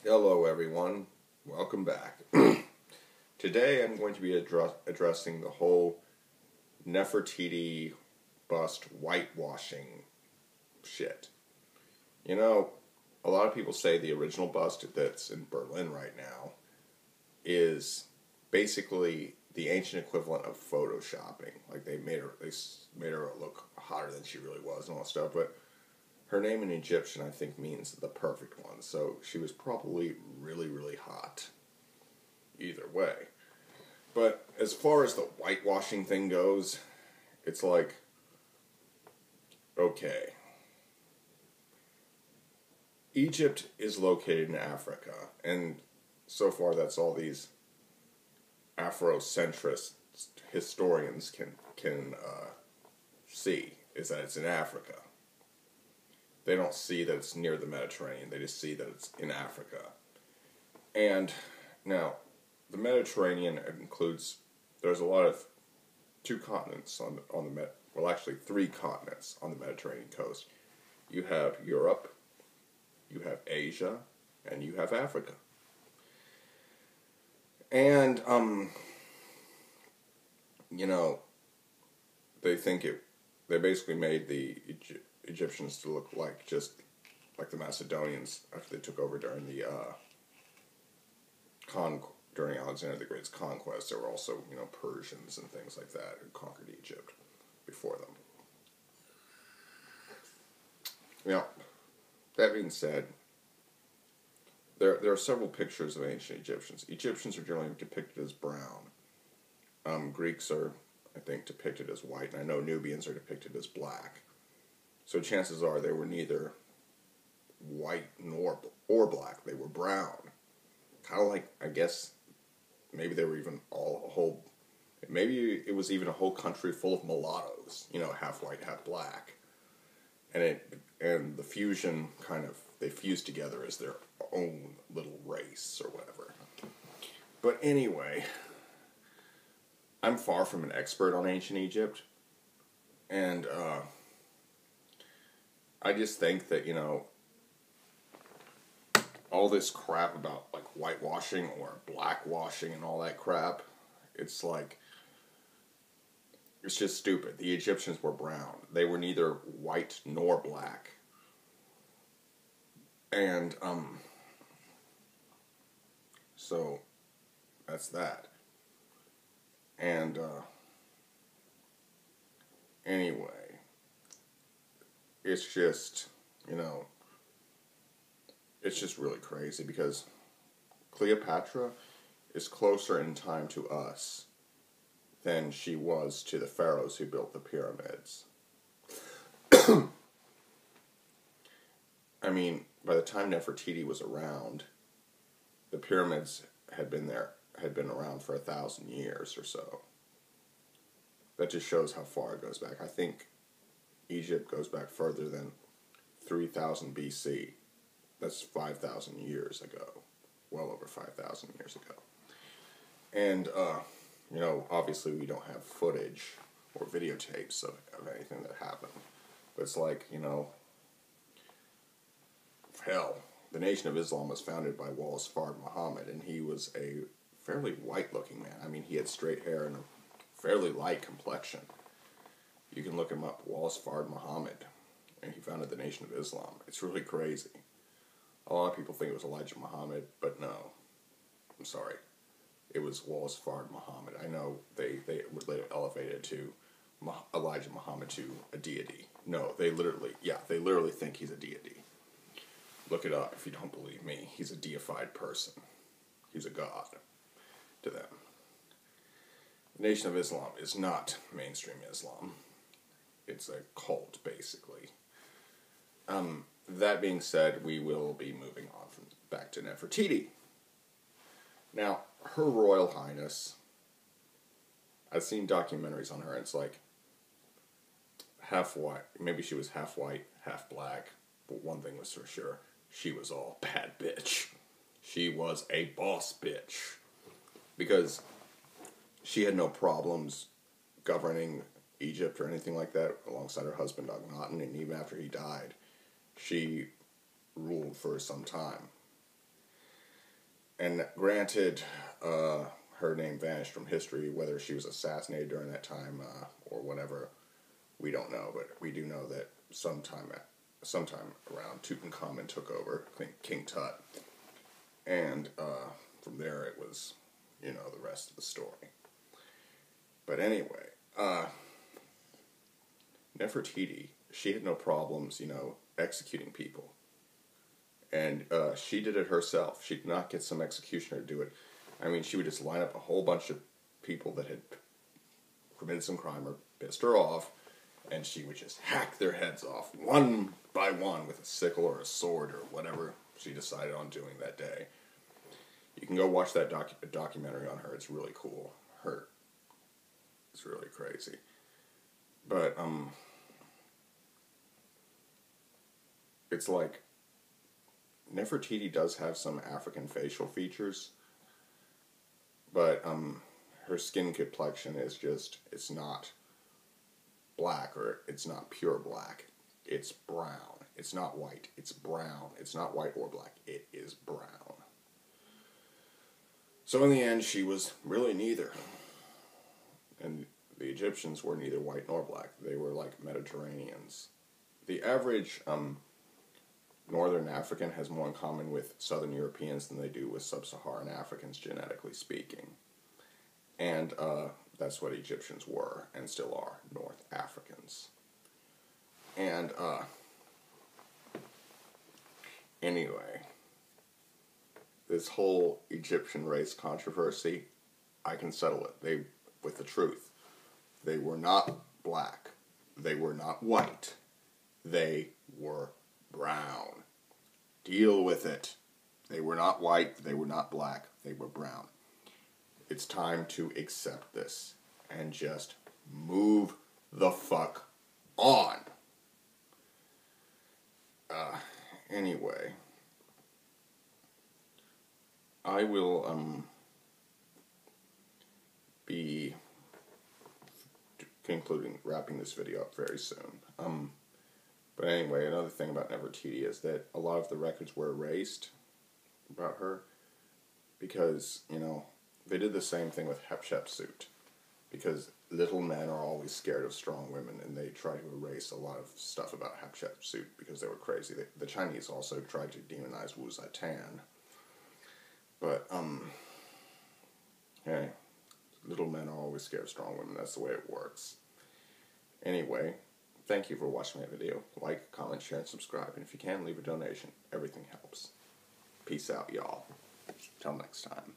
Hello everyone, welcome back. Today I'm going to be addressing the whole Nefertiti bust whitewashing shit. You know, a lot of people say the original bust that's in Berlin right now is basically the ancient equivalent of photoshopping. Like they made her look hotter than she really was and all that stuff, but her name in Egyptian, I think, means the perfect one, so she was probably really, really hot. Either way. But as far as the whitewashing thing goes, it's like, okay. Egypt is located in Africa, and so far that's all these Afrocentrist historians can see, is that it's in Africa. They don't see that it's near the Mediterranean. They just see that it's in Africa. And now, the Mediterranean includes, there's a lot of two continents actually three continents on the Mediterranean coast. You have Europe, you have Asia, and you have Africa. And, they basically made the Egyptians to look like just like the Macedonians after they took over during the during Alexander the Great's conquest. There were also Persians and things like that who conquered Egypt before them. Now, that being said, there are several pictures of ancient Egyptians. Egyptians are generally depicted as brown. Greeks are, I think, depicted as white, and I know Nubians are depicted as black. So chances are they were neither white or black. They were brown. Kind of like, I guess, maybe they were even maybe it was even a whole country full of mulattoes. Half white, half black. And the fusion they fused together as their own little race or whatever. But anyway, I'm far from an expert on ancient Egypt. And, I just think that, all this crap about, like, whitewashing or blackwashing and all that crap, it's like, it's just stupid. The Egyptians were brown. They were neither white nor black. And, so, that's that. And, anyway, it's just, it's just really crazy because Cleopatra is closer in time to us than she was to the pharaohs who built the pyramids. I mean, by the time Nefertiti was around, the pyramids had been around for 1,000 years or so. That just shows how far it goes back. I think Egypt goes back further than 3000 BC. That's 5,000 years ago. Well over 5,000 years ago. And, obviously we don't have footage or videotapes of anything that happened. But it's like, hell, the Nation of Islam was founded by Wallace Fard Muhammad, and he was a fairly white-looking man. I mean, he had straight hair and a fairly light complexion. You can look him up, Wallace Fard Muhammad, and he founded the Nation of Islam. It's really crazy. A lot of people think it was Elijah Muhammad, but no. I'm sorry. It was Wallace Fard Muhammad. I know they would later elevate it to Elijah Muhammad to a deity. No, they literally think he's a deity. Look it up if you don't believe me. He's a deified person. He's a god to them. The Nation of Islam is not mainstream Islam. It's a cult, basically. That being said, we will be moving on back to Nefertiti. Now, Her Royal Highness, I've seen documentaries on her, and it's like half white. Maybe she was half white, half black, but one thing was for sure, she was all bad bitch. She was a boss bitch. Because she had no problems governing Egypt or anything like that alongside her husband Akhenaten, and even after he died, she ruled for some time. And granted, her name vanished from history. Whether she was assassinated during that time or whatever, we don't know. But we do know that sometime around, Tutankhamun took over, I think King Tut. And from there it was, the rest of the story. But anyway, Nefertiti, she had no problems, executing people. And she did it herself. She did not get some executioner to do it. I mean, she would just line up a whole bunch of people that had committed some crime or pissed her off, and she would just hack their heads off, one by one, with a sickle or a sword or whatever she decided on doing that day. You can go watch that documentary on her. It's really cool. It's really crazy. But, it's like, Nefertiti does have some African facial features, but her skin complexion is just, it's not black, or it's not pure black. It's brown. It's not white. It's brown. It's not white or black. It is brown. So in the end, she was really neither. And the Egyptians were neither white nor black. They were like Mediterraneans. The average Northern African has more in common with Southern Europeans than they do with Sub-Saharan Africans, genetically speaking. And that's what Egyptians were, and still are, North Africans. And anyway, this whole Egyptian race controversy, I can settle it with the truth. They were not black. They were not white. They were brown. Deal with it. They were not white. They were not black. They were brown. It's time to accept this and just move the fuck on. Anyway, I will be wrapping this video up very soon. But anyway, another thing about Nefertiti is that a lot of the records were erased about her because, they did the same thing with Hatshepsut, because little men are always scared of strong women, and they try to erase a lot of stuff about Hatshepsut because they were crazy. The Chinese also tried to demonize Wu Zetian. But, hey, little men are always scared of strong women. That's the way it works. Anyway, thank you for watching my video. Like, comment, share, and subscribe. And if you can, leave a donation. Everything helps. Peace out, y'all. Till next time.